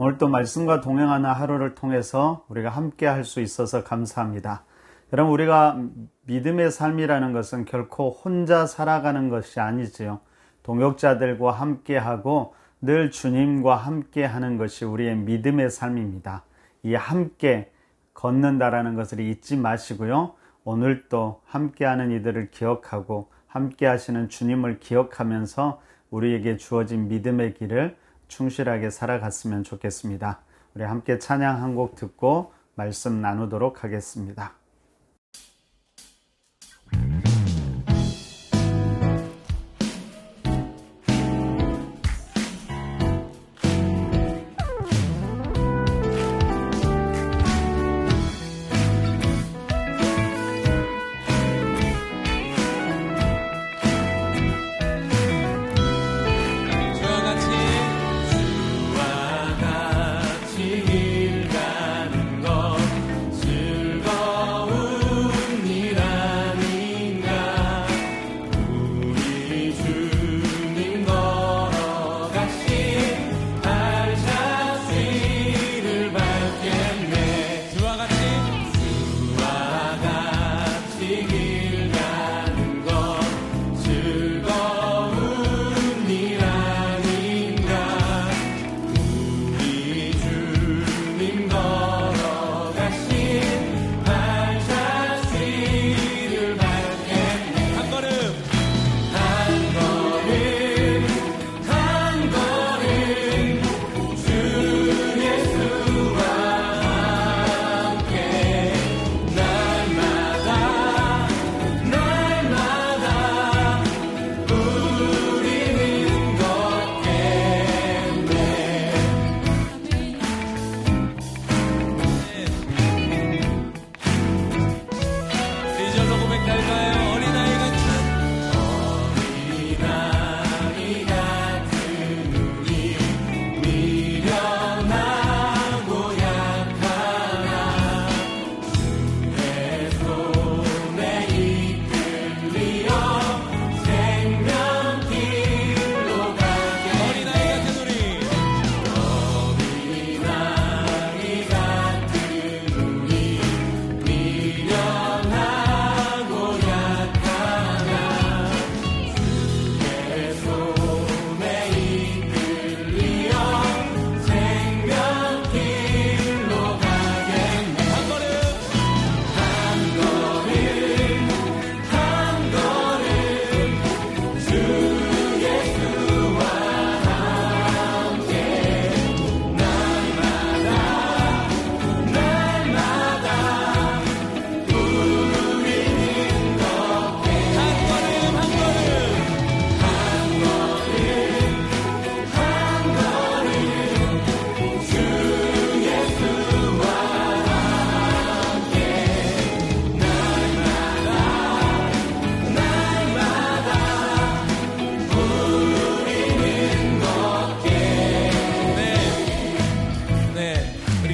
오늘도 말씀과 동행하는 하루를 통해서 우리가 함께 할 수 있어서 감사합니다. 여러분, 우리가 믿음의 삶이라는 것은 결코 혼자 살아가는 것이 아니지요. 동역자들과 함께하고 늘 주님과 함께하는 것이 우리의 믿음의 삶입니다. 이 함께 걷는다라는 것을 잊지 마시고요. 오늘도 함께하는 이들을 기억하고 함께하시는 주님을 기억하면서 우리에게 주어진 믿음의 길을 충실하게 살아갔으면 좋겠습니다. 우리 함께 찬양 한 곡 듣고 말씀 나누도록 하겠습니다.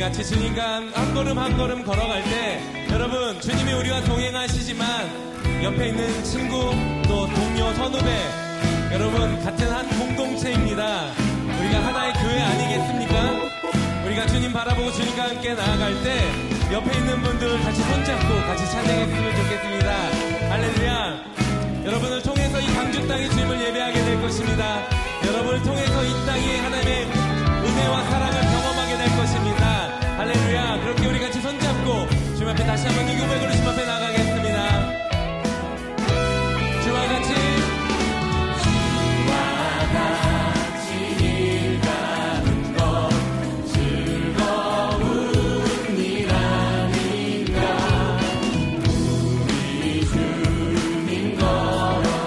같이 주님과 한 걸음 한 걸음 걸어갈 때 여러분 주님이 우리와 동행하시지만 옆에 있는 친구 또 동료 선후배 여러분 같은 한 공동체입니다. 우리가 하나의 교회 아니겠습니까? 우리가 주님 바라보고 주님과 함께 나아갈 때 옆에 있는 분들 같이 손잡고 같이 찬양했으면 좋겠습니다. 할렐루야. 여러분을 통해서 이 광주 땅의 주님을 예배하게 될 것입니다. 여러분을 통해서 이 땅에 하나님의 은혜와 사랑을 경험하게 될 것입니다. 할렐루야. 그렇게 우리 같이 손잡고 주님 앞에 다시 한번 이 고백으로 주님 앞에 나가겠습니다. 주와 같이 우리 주님 걸어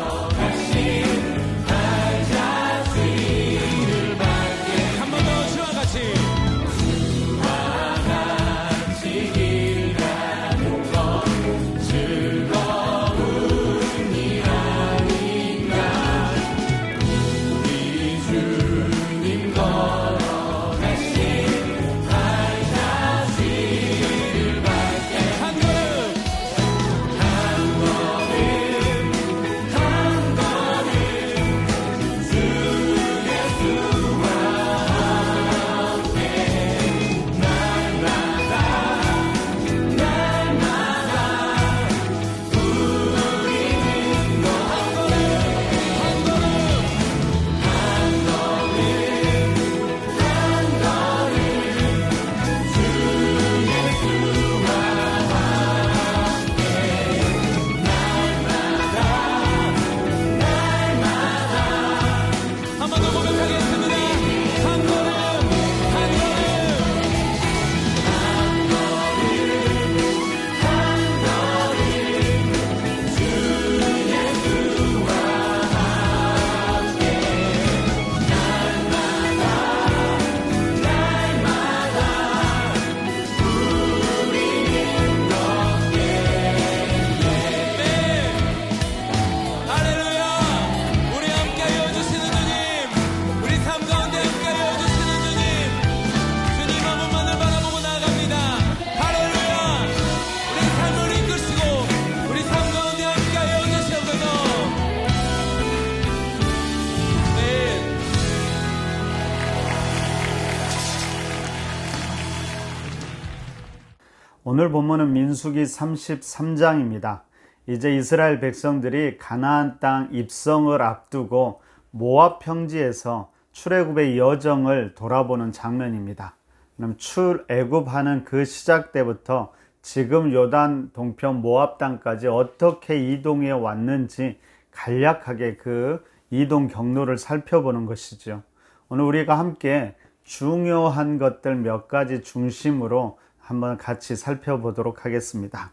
오늘 본문은 민수기 33장입니다. 이제 이스라엘 백성들이 가나안 땅 입성을 앞두고 모압 평지에서 출애굽의 여정을 돌아보는 장면입니다. 그럼 출애굽하는 그 시작 때부터 지금 요단 동편 모압 땅까지 어떻게 이동해 왔는지 간략하게 그 이동 경로를 살펴보는 것이죠. 오늘 우리가 함께 중요한 것들 몇 가지 중심으로 한번 같이 살펴보도록 하겠습니다.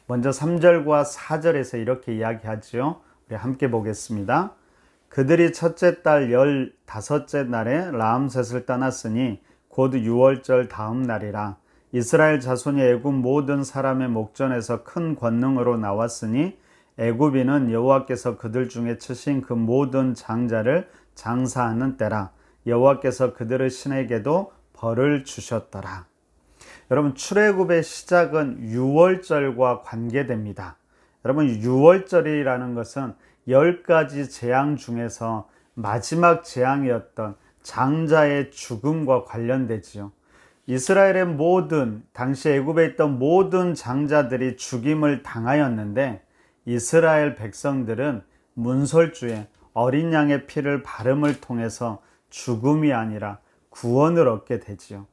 먼저 3절과 4절에서 이렇게 이야기하죠. 우리 함께 보겠습니다. 그들이 첫째 달 15째 날에 라암셋을 떠났으니 곧 6월절 다음 날이라. 이스라엘 자손이 애굽 모든 사람의 목전에서 큰 권능으로 나왔으니 애굽인은 여호와께서 그들 중에 치신 그 모든 장자를 장사하는 때라. 여호와께서 그들의 신에게도 벌을 주셨더라. 여러분, 출애굽의 시작은 6월절과 관계됩니다. 여러분, 6월절이라는 것은 10가지 재앙 중에서 마지막 재앙이었던 장자의 죽음과 관련되지요. 이스라엘의 당시 애굽에 있던 모든 장자들이 죽임을 당하였는데 이스라엘 백성들은 문설주에 어린 양의 피를 바름을 통해서 죽음이 아니라 구원을 얻게 되지요.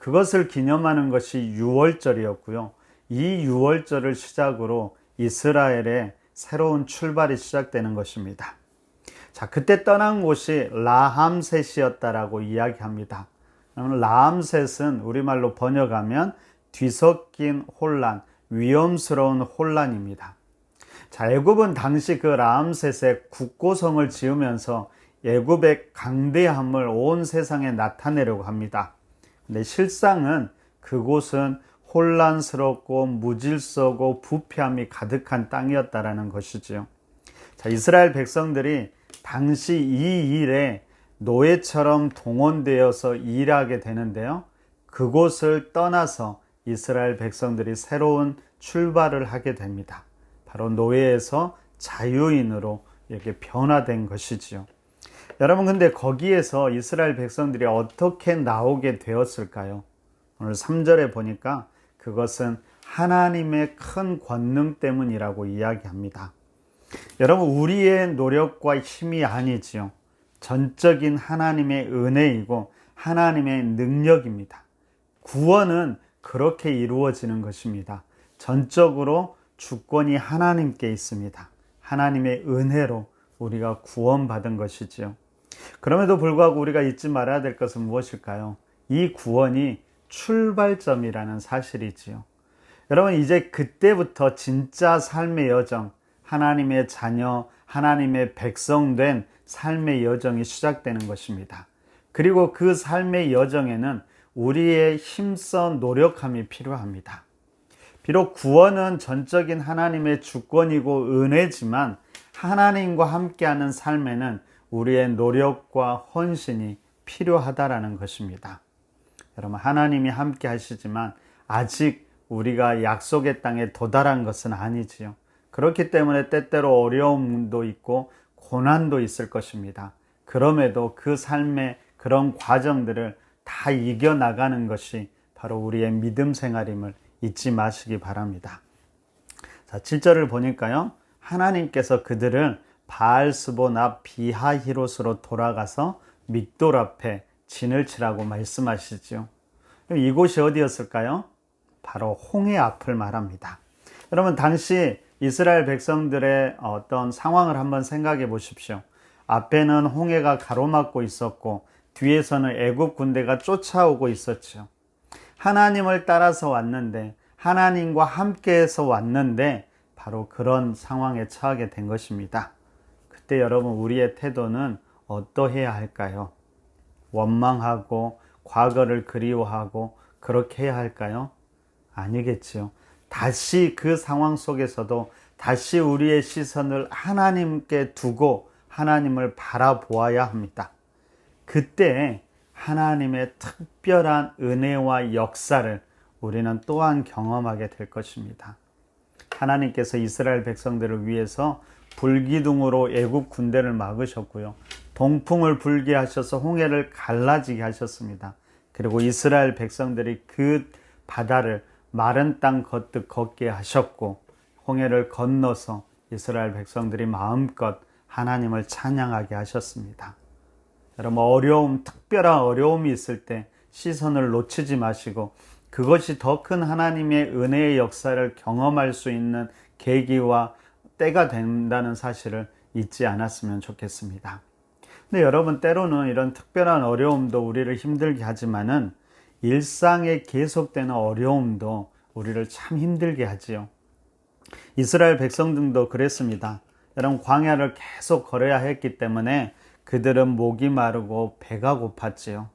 그것을 기념하는 것이 6월절이었고요. 이 6월절을 시작으로 이스라엘의 새로운 출발이 시작되는 것입니다. 자, 그때 떠난 곳이 라함셋이었다라고 이야기합니다. 라함셋은 우리말로 번역하면 뒤섞인 혼란, 위험스러운 혼란입니다. 자, 애굽은 당시 그 라함셋의 국고성을 지으면서 애굽의 강대함을 온 세상에 나타내려고 합니다. 근데 실상은 그곳은 혼란스럽고 무질서고 부패함이 가득한 땅이었다라는 것이지요. 자, 이스라엘 백성들이 당시 이 일에 노예처럼 동원되어서 일하게 되는데요. 그곳을 떠나서 이스라엘 백성들이 새로운 출발을 하게 됩니다. 바로 노예에서 자유인으로 이렇게 변화된 것이지요. 여러분, 근데 거기에서 이스라엘 백성들이 어떻게 나오게 되었을까요? 오늘 3절에 보니까 그것은 하나님의 큰 권능 때문이라고 이야기합니다. 여러분, 우리의 노력과 힘이 아니지요. 전적인 하나님의 은혜이고 하나님의 능력입니다. 구원은 그렇게 이루어지는 것입니다. 전적으로 주권이 하나님께 있습니다. 하나님의 은혜로 우리가 구원받은 것이지요. 그럼에도 불구하고 우리가 잊지 말아야 될 것은 무엇일까요? 이 구원이 출발점이라는 사실이지요. 여러분, 이제 그때부터 진짜 삶의 여정, 하나님의 자녀, 하나님의 백성된 삶의 여정이 시작되는 것입니다. 그리고 그 삶의 여정에는 우리의 힘써 노력함이 필요합니다. 비록 구원은 전적인 하나님의 주권이고 은혜지만 하나님과 함께하는 삶에는 우리의 노력과 헌신이 필요하다라는 것입니다. 여러분, 하나님이 함께 하시지만 아직 우리가 약속의 땅에 도달한 것은 아니지요. 그렇기 때문에 때때로 어려움도 있고 고난도 있을 것입니다. 그럼에도 그 삶의 그런 과정들을 다 이겨나가는 것이 바로 우리의 믿음 생활임을 잊지 마시기 바랍니다. 자, 7절을 보니까요. 하나님께서 그들을 바알스본 앞 비하히롯으로 돌아가서 믹돌 앞에 진을 치라고 말씀하시죠. 이곳이 어디였을까요? 바로 홍해 앞을 말합니다. 여러분, 당시 이스라엘 백성들의 어떤 상황을 한번 생각해 보십시오. 앞에는 홍해가 가로막고 있었고 뒤에서는 애굽 군대가 쫓아오고 있었죠. 하나님을 따라서 왔는데, 하나님과 함께해서 왔는데 바로 그런 상황에 처하게 된 것입니다. 그때 여러분, 우리의 태도는 어떠해야 할까요? 원망하고 과거를 그리워하고 그렇게 해야 할까요? 아니겠지요. 다시 그 상황 속에서도 다시 우리의 시선을 하나님께 두고 하나님을 바라보아야 합니다. 그때 하나님의 특별한 은혜와 역사를 우리는 또한 경험하게 될 것입니다. 하나님께서 이스라엘 백성들을 위해서 불기둥으로 애굽 군대를 막으셨고요. 동풍을 불게 하셔서 홍해를 갈라지게 하셨습니다. 그리고 이스라엘 백성들이 그 바다를 마른 땅 걷듯 걷게 하셨고 홍해를 건너서 이스라엘 백성들이 마음껏 하나님을 찬양하게 하셨습니다. 여러분 특별한 어려움이 있을 때 시선을 놓치지 마시고 그것이 더 큰 하나님의 은혜의 역사를 경험할 수 있는 계기와 때가 된다는 사실을 잊지 않았으면 좋겠습니다. 근데 여러분 때로는 이런 특별한 어려움도 우리를 힘들게 하지만은 일상에 계속되는 어려움도 우리를 참 힘들게 하지요. 이스라엘 백성들도 그랬습니다. 여러분 광야를 계속 걸어야 했기 때문에 그들은 목이 마르고 배가 고팠지요.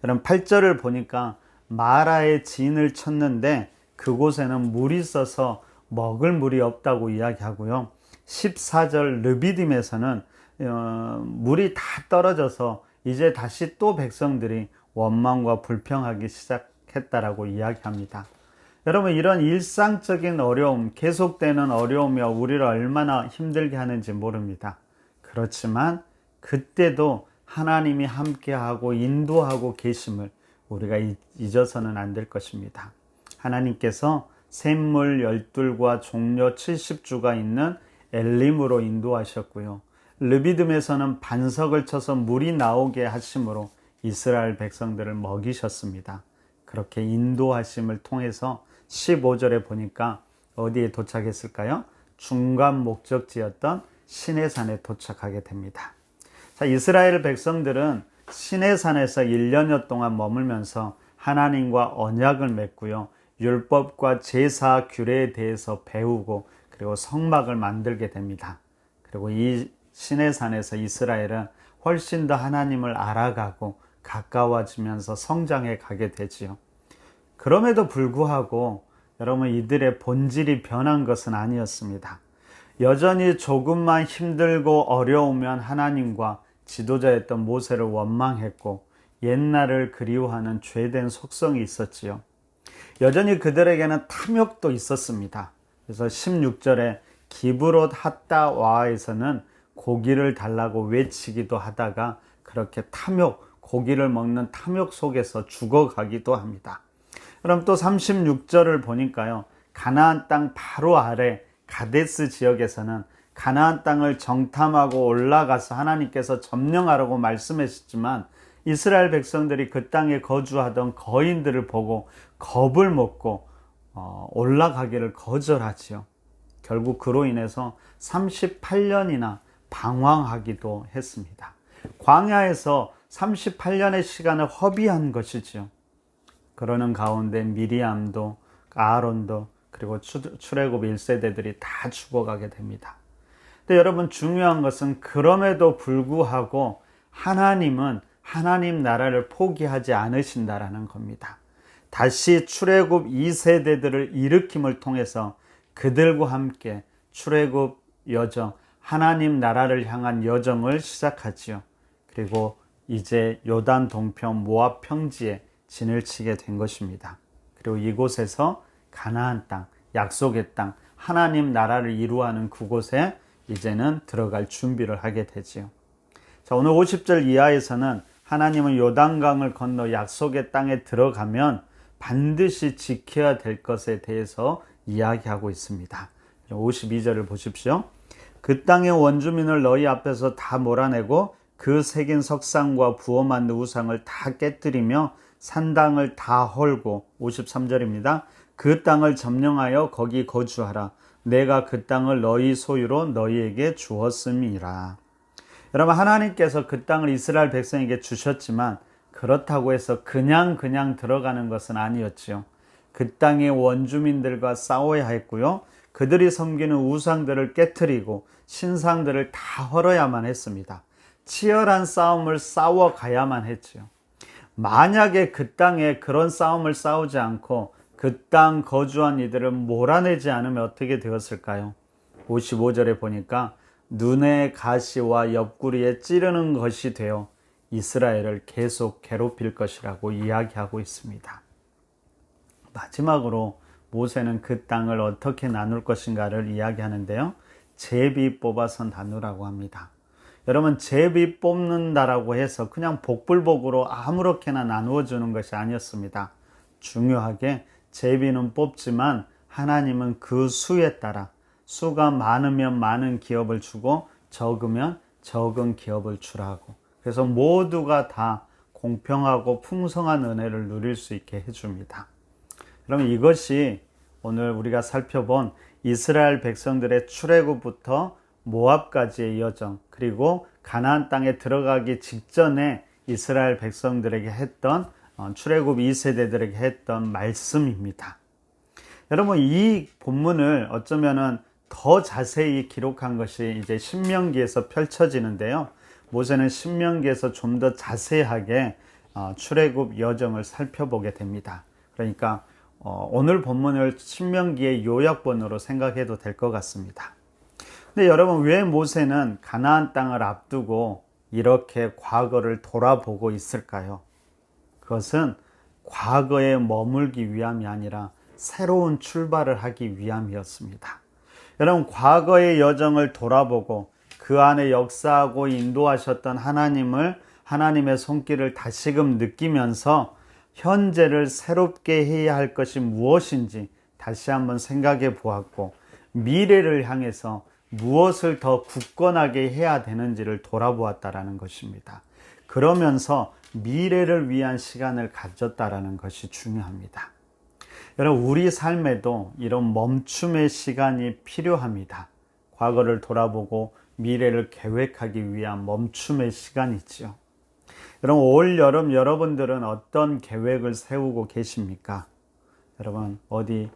여러분 8절을 보니까 마라의 진을 쳤는데 그곳에는 물이 있어서 먹을 물이 없다고 이야기하고요. 14절 르비딤에서는 물이 다 떨어져서 이제 다시 또 백성들이 원망과 불평하기 시작했다라고 이야기합니다. 여러분 이런 일상적인 어려움, 계속되는 어려움이 우리를 얼마나 힘들게 하는지 모릅니다. 그렇지만 그때도 하나님이 함께하고 인도하고 계심을 우리가 잊어서는 안 될 것입니다. 하나님께서 샘물 12과 종려 70주가 있는 엘림으로 인도하셨고요. 르비딤에서는 반석을 쳐서 물이 나오게 하심으로 이스라엘 백성들을 먹이셨습니다. 그렇게 인도하심을 통해서 15절에 보니까 어디에 도착했을까요? 중간 목적지였던 시내산에 도착하게 됩니다. 자, 이스라엘 백성들은 시내산에서 1년여 동안 머물면서 하나님과 언약을 맺고요. 율법과 제사 규례에 대해서 배우고 그리고 성막을 만들게 됩니다. 그리고 이 시내산에서 이스라엘은 훨씬 더 하나님을 알아가고 가까워지면서 성장해 가게 되지요. 그럼에도 불구하고 여러분 이들의 본질이 변한 것은 아니었습니다. 여전히 조금만 힘들고 어려우면 하나님과 지도자였던 모세를 원망했고 옛날을 그리워하는 죄된 속성이 있었지요. 여전히 그들에게는 탐욕도 있었습니다. 그래서 16절에 기브롯 핫다와에서는 고기를 달라고 외치기도 하다가 그렇게 고기를 먹는 탐욕 속에서 죽어가기도 합니다. 그럼 또 36절을 보니까요. 가나안 땅 바로 아래 가데스 지역에서는 가나안 땅을 정탐하고 올라가서 하나님께서 점령하라고 말씀하셨지만 이스라엘 백성들이 그 땅에 거주하던 거인들을 보고 겁을 먹고 올라가기를 거절하지요. 결국 그로 인해서 38년이나 방황하기도 했습니다. 광야에서 38년의 시간을 허비한 것이지요. 그러는 가운데 미리암도 아론도 그리고 출애굽 1세대들이 다 죽어가게 됩니다. 근데 여러분 중요한 것은 그럼에도 불구하고 하나님은 하나님 나라를 포기하지 않으신다라는 겁니다. 다시 출애굽 2세대들을 일으킴을 통해서 그들과 함께 출애굽 여정, 하나님 나라를 향한 여정을 시작하지요. 그리고 이제 요단 동편 모압 평지에 진을 치게 된 것입니다. 그리고 이곳에서 가나안 땅, 약속의 땅, 하나님 나라를 이루어하는 그곳에 이제는 들어갈 준비를 하게 되지요. 자, 오늘 50절 이하에서는 하나님은 요단강을 건너 약속의 땅에 들어가면 반드시 지켜야 될 것에 대해서 이야기하고 있습니다. 52절을 보십시오. 그 땅의 원주민을 너희 앞에서 다 몰아내고 그 새긴 석상과 부어 만든 우상을 다 깨뜨리며 산당을 다 헐고 53절입니다. 그 땅을 점령하여 거기 거주하라. 내가 그 땅을 너희 소유로 너희에게 주었음이라. 여러분 하나님께서 그 땅을 이스라엘 백성에게 주셨지만 그렇다고 해서 그냥 들어가는 것은 아니었지요. 그 땅의 원주민들과 싸워야 했고요. 그들이 섬기는 우상들을 깨뜨리고 신상들을 다 헐어야만 했습니다. 치열한 싸움을 싸워가야만 했지요. 만약에 그 땅에 그런 싸움을 싸우지 않고 그 땅 거주한 이들을 몰아내지 않으면 어떻게 되었을까요? 55절에 보니까 눈의 가시와 옆구리에 찌르는 것이 되어 이스라엘을 계속 괴롭힐 것이라고 이야기하고 있습니다. 마지막으로 모세는 그 땅을 어떻게 나눌 것인가를 이야기하는데요. 제비 뽑아서 나누라고 합니다. 여러분 제비 뽑는다라고 해서 그냥 복불복으로 아무렇게나 나누어 주는 것이 아니었습니다. 중요하게 제비는 뽑지만 하나님은 그 수에 따라 수가 많으면 많은 기업을 주고 적으면 적은 기업을 주라고. 그래서 모두가 다 공평하고 풍성한 은혜를 누릴 수 있게 해줍니다. 그러면 이것이 오늘 우리가 살펴본 이스라엘 백성들의 출애굽부터 모압까지의 여정, 그리고 가나안 땅에 들어가기 직전에 이스라엘 백성들에게 했던 출애굽 2세대들에게 했던 말씀입니다. 여러분, 이 본문을 어쩌면은 더 자세히 기록한 것이 이제 신명기에서 펼쳐지는데요. 모세는 신명기에서 좀 더 자세하게 출애굽 여정을 살펴보게 됩니다. 그러니까 오늘 본문을 신명기의 요약본으로 생각해도 될 것 같습니다. 근데 여러분, 왜 모세는 가나안 땅을 앞두고 이렇게 과거를 돌아보고 있을까요? 그것은 과거에 머물기 위함이 아니라 새로운 출발을 하기 위함이었습니다. 여러분, 과거의 여정을 돌아보고 그 안에 역사하고 인도하셨던 하나님의 손길을 다시금 느끼면서 현재를 새롭게 해야 할 것이 무엇인지 다시 한번 생각해 보았고, 미래를 향해서 무엇을 더 굳건하게 해야 되는지를 돌아보았다라는 것입니다. 그러면서 미래를 위한 시간을 가졌다라는 것이 중요합니다. 여러분, 우리 삶에도 이런 멈춤의 시간이 필요합니다. 과거를 돌아보고 미래를 계획하기 위한 멈춤의 시간이지요. 여러분, 올 여름 여러분들은 어떤 계획을 세우고 계십니까? 여러분, 어디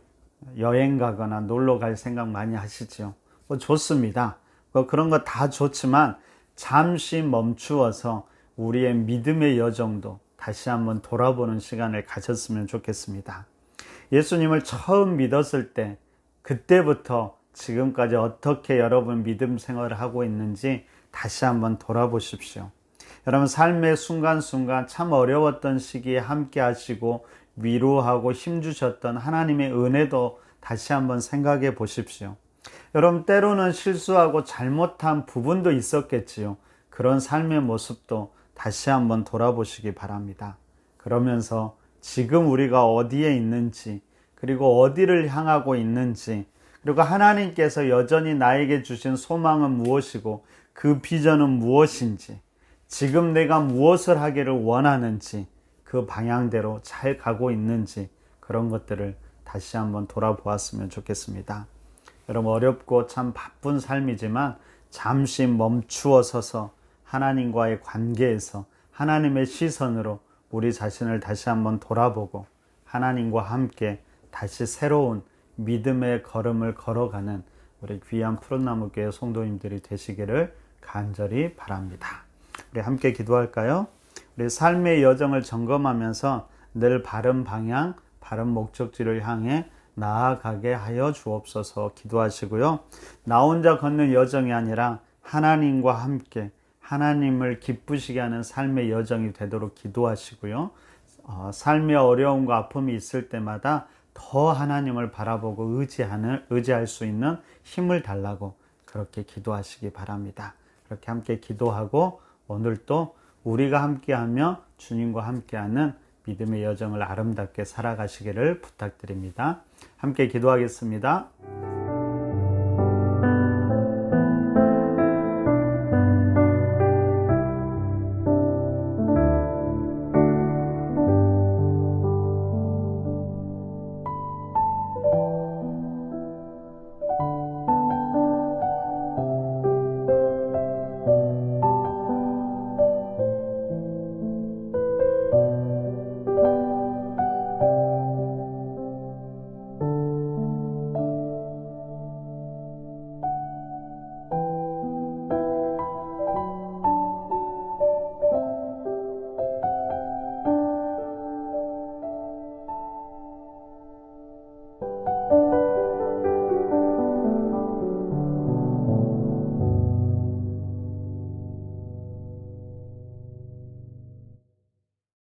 여행 가거나 놀러 갈 생각 많이 하시죠? 좋습니다. 그런 거 다 좋지만 잠시 멈추어서 우리의 믿음의 여정도 다시 한번 돌아보는 시간을 가졌으면 좋겠습니다. 예수님을 처음 믿었을 때, 그때부터 지금까지 어떻게 여러분 믿음 생활을 하고 있는지 다시 한번 돌아보십시오. 여러분, 삶의 순간순간 참 어려웠던 시기에 함께 하시고 위로하고 힘주셨던 하나님의 은혜도 다시 한번 생각해 보십시오. 여러분, 때로는 실수하고 잘못한 부분도 있었겠지요. 그런 삶의 모습도 다시 한번 돌아보시기 바랍니다. 그러면서 지금 우리가 어디에 있는지, 그리고 어디를 향하고 있는지, 그리고 하나님께서 여전히 나에게 주신 소망은 무엇이고 그 비전은 무엇인지, 지금 내가 무엇을 하기를 원하는지, 그 방향대로 잘 가고 있는지, 그런 것들을 다시 한번 돌아보았으면 좋겠습니다. 여러분, 어렵고 참 바쁜 삶이지만 잠시 멈추어 서서 하나님과의 관계에서 하나님의 시선으로 우리 자신을 다시 한번 돌아보고 하나님과 함께 다시 새로운 믿음의 걸음을 걸어가는 우리 귀한 푸른나무교회 성도님들이 되시기를 간절히 바랍니다. 우리 함께 기도할까요? 우리 삶의 여정을 점검하면서 늘 바른 방향, 바른 목적지를 향해 나아가게 하여 주옵소서 기도하시고요. 나 혼자 걷는 여정이 아니라 하나님과 함께 하나님을 기쁘시게 하는 삶의 여정이 되도록 기도하시고요. 삶의 어려움과 아픔이 있을 때마다 더 하나님을 바라보고 의지할 수 있는 힘을 달라고 그렇게 기도하시기 바랍니다. 그렇게 함께 기도하고 오늘도 우리가 함께하며 주님과 함께하는 믿음의 여정을 아름답게 살아가시기를 부탁드립니다. 함께 기도하겠습니다.